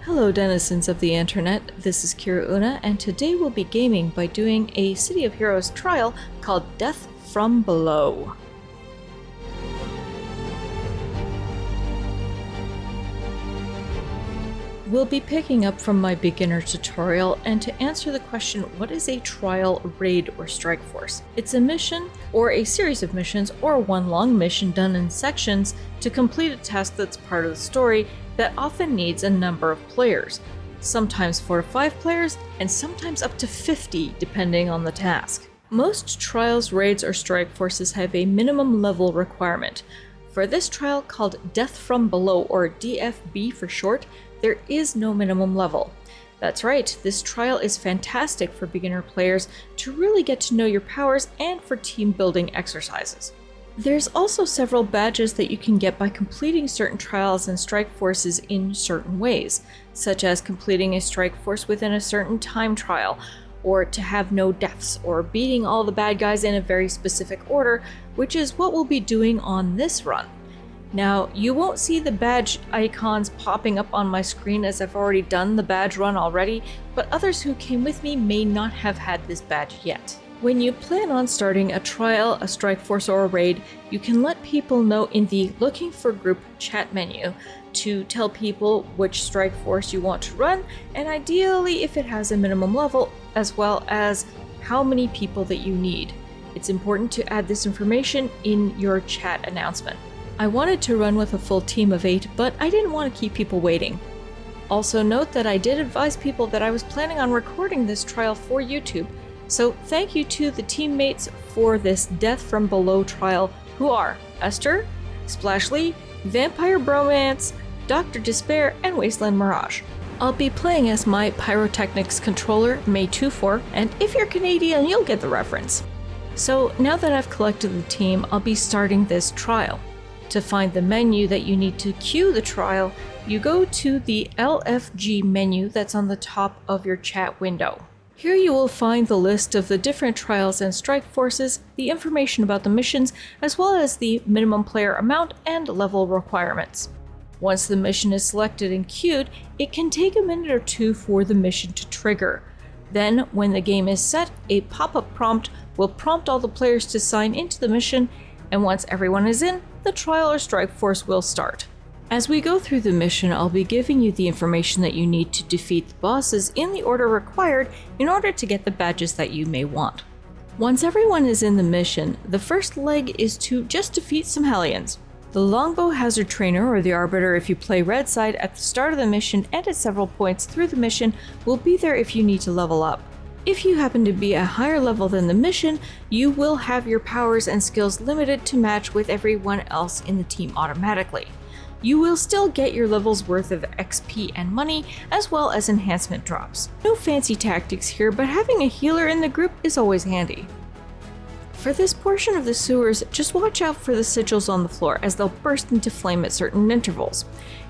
Hello denizens of the internet, this is Kira Una, and today we'll be gaming by doing a City of Heroes trial called Death from Below. We'll be picking up from my beginner tutorial, and to answer the question, what is a trial, raid, or strike force? It's a mission, or a series of missions, or one long mission done in sections to complete a task that's part of the story that often needs a number of players. Sometimes 4 to 5 players, and sometimes up to 50 depending on the task. Most trials, raids, or strike forces have a minimum level requirement. For this trial, called Death from Below, or DFB for short, there is no minimum level. That's right, this trial is fantastic for beginner players to really get to know your powers and for team building exercises. There's also several badges that you can get by completing certain trials and strike forces in certain ways, such as completing a strike force within a certain time trial, or to have no deaths, or beating all the bad guys in a very specific order, which is what we'll be doing on this run. Now, you won't see the badge icons popping up on my screen as I've already done the badge run already, but others who came with me may not have had this badge yet. When you plan on starting a trial, a strike force, or a raid, you can let people know in the Looking for Group chat menu to tell people which strike force you want to run, and ideally if it has a minimum level, as well as how many people that you need. It's important to add this information in your chat announcement. I wanted to run with a full team of 8, but I didn't want to keep people waiting. Also note that I did advise people that I was planning on recording this trial for YouTube, so thank you to the teammates for this Death from Below trial, who are Esther, Splashly, Vampire Bromance, Dr. Despair, and Wasteland Mirage. I'll be playing as my Pyrotechnics controller, May24, and if you're Canadian, you'll get the reference. So now that I've collected the team, I'll be starting this trial. To find the menu that you need to queue the trial, you go to the LFG menu that's on the top of your chat window. Here you will find the list of the different trials and strike forces, the information about the missions, as well as the minimum player amount and level requirements. Once the mission is selected and queued, it can take a minute or two for the mission to trigger. Then, when the game is set, a pop-up prompt will prompt all the players to sign into the mission, and once everyone is in, the trial or strike force will start. As we go through the mission, I'll be giving you the information that you need to defeat the bosses in the order required in order to get the badges that you may want. Once everyone is in the mission, the first leg is to just defeat some Hellions. The Longbow Hazard Trainer, or the Arbiter if you play red side, at the start of the mission and at several points through the mission will be there if you need to level up. If you happen to be a higher level than the mission, you will have your powers and skills limited to match with everyone else in the team automatically. You will still get your level's worth of XP and money, as well as enhancement drops. No fancy tactics here, but having a healer in the group is always handy. For this portion of the sewers, just watch out for the sigils on the floor, as they'll burst into flame at certain intervals.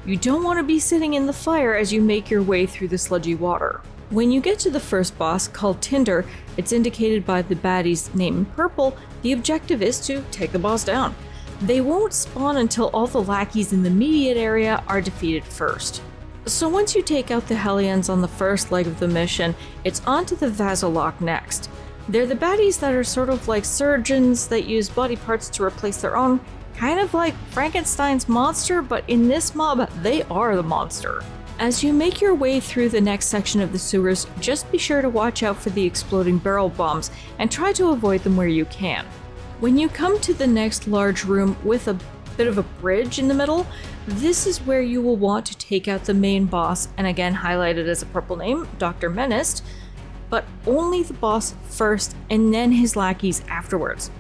You don't want to be sitting in the fire as you make your way through the sludgy water. When you get to the first boss, called Tinder, it's indicated by the baddie's name in purple. The objective is to take the boss down. They won't spawn until all the lackeys in the immediate area are defeated first. So once you take out the Hellions on the first leg of the mission, it's on to the Vazalok next. They're the baddies that are sort of like surgeons that use body parts to replace their own, kind of like Frankenstein's monster, but in this mob, they are the monster. As you make your way through the next section of the sewers, just be sure to watch out for the exploding barrel bombs and try to avoid them where you can. When you come to the next large room with a bit of a bridge in the middle, this is where you will want to take out the main boss, and again highlighted as a purple name, Dr. Menist, but only the boss first and then his lackeys afterwards.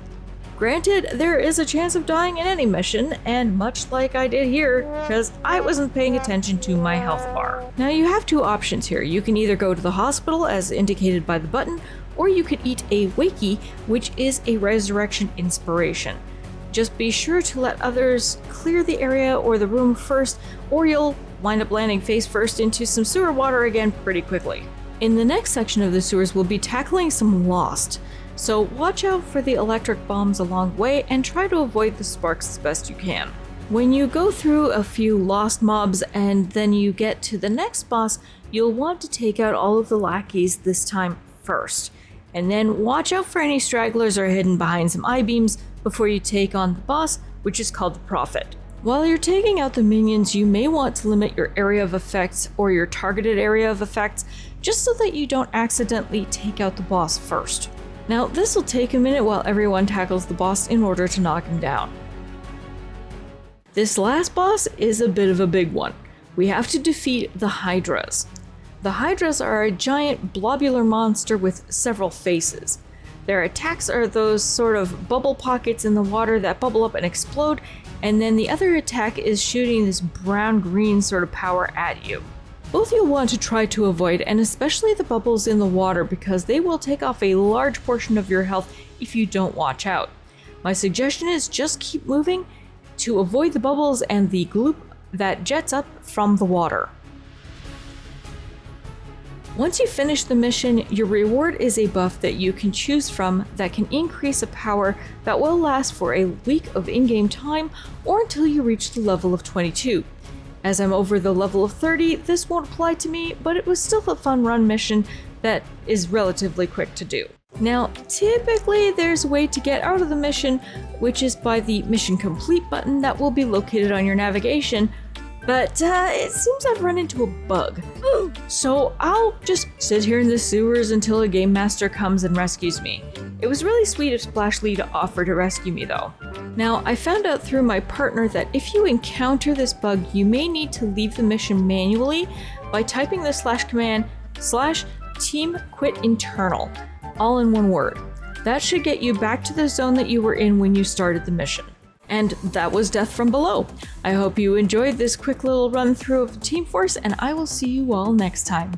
Granted, there is a chance of dying in any mission, and much like I did here, because I wasn't paying attention to my health bar. Now you have two options here. You can either go to the hospital as indicated by the button, or you could eat a Wakey, which is a resurrection inspiration. Just be sure to let others clear the area or the room first, or you'll wind up landing face first into some sewer water again pretty quickly. In the next section of the sewers, we'll be tackling some Lost. So watch out for the electric bombs along the way and try to avoid the sparks as best you can. When you go through a few lost mobs and then you get to the next boss, you'll want to take out all of the lackeys this time first. And then watch out for any stragglers or hidden behind some I-beams before you take on the boss, which is called the Prophet. While you're taking out the minions, you may want to limit your area of effects or your targeted area of effects, just so that you don't accidentally take out the boss first. Now, this will take a minute while everyone tackles the boss in order to knock him down. This last boss is a bit of a big one. We have to defeat the Hydras. The Hydras are a giant blobular monster with several faces. Their attacks are those sort of bubble pockets in the water that bubble up and explode, and then the other attack is shooting this brown-green sort of power at you. Both you'll want to try to avoid, and especially the bubbles in the water, because they will take off a large portion of your health if you don't watch out. My suggestion is just keep moving to avoid the bubbles and the gloop that jets up from the water. Once you finish the mission, your reward is a buff that you can choose from that can increase a power that will last for a week of in-game time or until you reach the level of 22. As I'm over the level of 30, this won't apply to me, but it was still a fun run mission that is relatively quick to do. Now, typically there's a way to get out of the mission, which is by the mission complete button that will be located on your navigation, but it seems I've run into a bug. So I'll just sit here in the sewers until a game master comes and rescues me. It was really sweet of Splashly to offer to rescue me though. Now, I found out through my partner that if you encounter this bug, you may need to leave the mission manually by typing the /command /team_quit_internal, all in one word. That should get you back to the zone that you were in when you started the mission. And that was Death from Below. I hope you enjoyed this quick little run through of Team Force, and I will see you all next time.